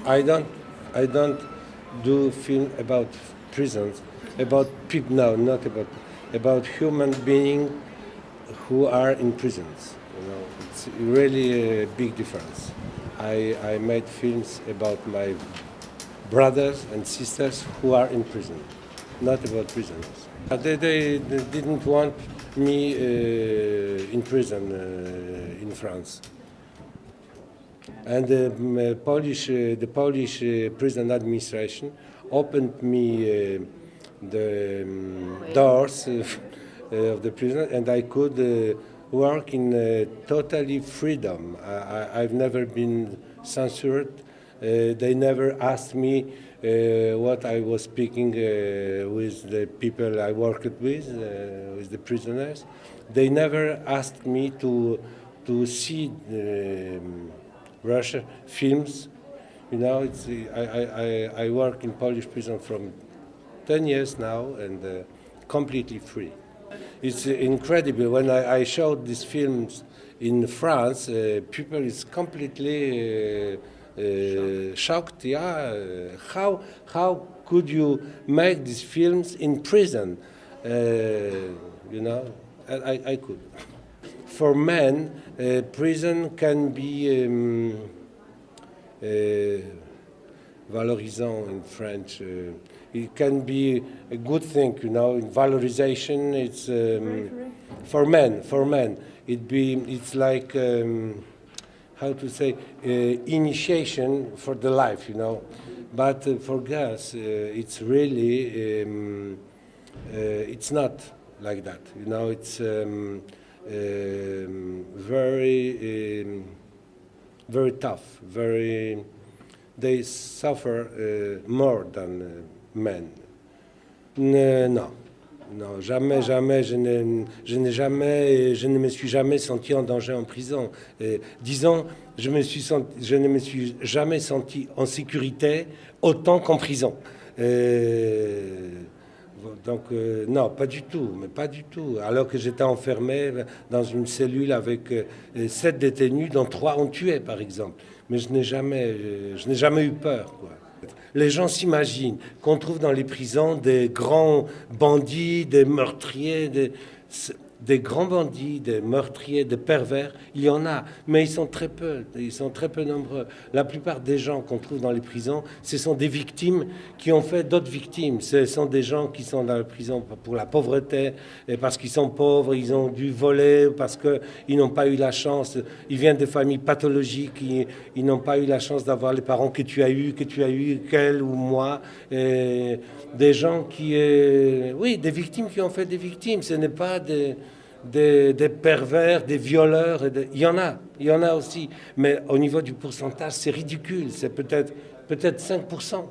I don't, I don't do film about prisons, about people. No, not about human beings who are in prisons. You know, it's really a big difference. I made films about my brothers and sisters who are in prison, not about prisoners. They didn't want me in prison in France. And the Polish prison administration opened me the doors of the prison, and I could work in totally freedom. I've never been censored. They never asked me what I was speaking with the people I worked with the prisoners. They never asked me to see Russia films. You know, I work in Polish prison from 10 years now and completely free. It's incredible. When I showed these films in France, people is completely shocked. Yeah, how could you make these films in prison? You know, I could. For men, prison can be valorisant in French. It can be a good thing, you know. Valorization, it's for men. It's like how to say initiation for the life, you know. But for girls, it's really it's not like that, you know. It's very tough. They suffer more than men. Non, jamais, je ne me suis jamais senti en danger en prison. Disons, je ne me suis jamais senti en sécurité autant qu'en prison. Donc, non, pas du tout, mais pas du tout. Alors que j'étais enfermé dans une cellule avec 7 détenus, dont 3 ont tué, par exemple. Mais je n'ai jamais eu peur, quoi. Les gens s'imaginent qu'on trouve dans les prisons des grands bandits, des meurtriers, des grands bandits, des meurtriers, des pervers. Il y en a, mais ils sont très peu nombreux. La plupart des gens qu'on trouve dans les prisons, ce sont des victimes qui ont fait d'autres victimes. Ce sont des gens qui sont dans la prison pour la pauvreté, et parce qu'ils sont pauvres, ils ont dû voler, parce qu'ils n'ont pas eu la chance. Ils viennent de familles pathologiques, ils n'ont pas eu la chance d'avoir les parents que tu as eu, qu'elle ou moi. Et des gens oui, des victimes qui ont fait des victimes. Ce n'est pas des pervers, des violeurs. Il y en a aussi. Mais au niveau du pourcentage, c'est ridicule. C'est peut-être 5%.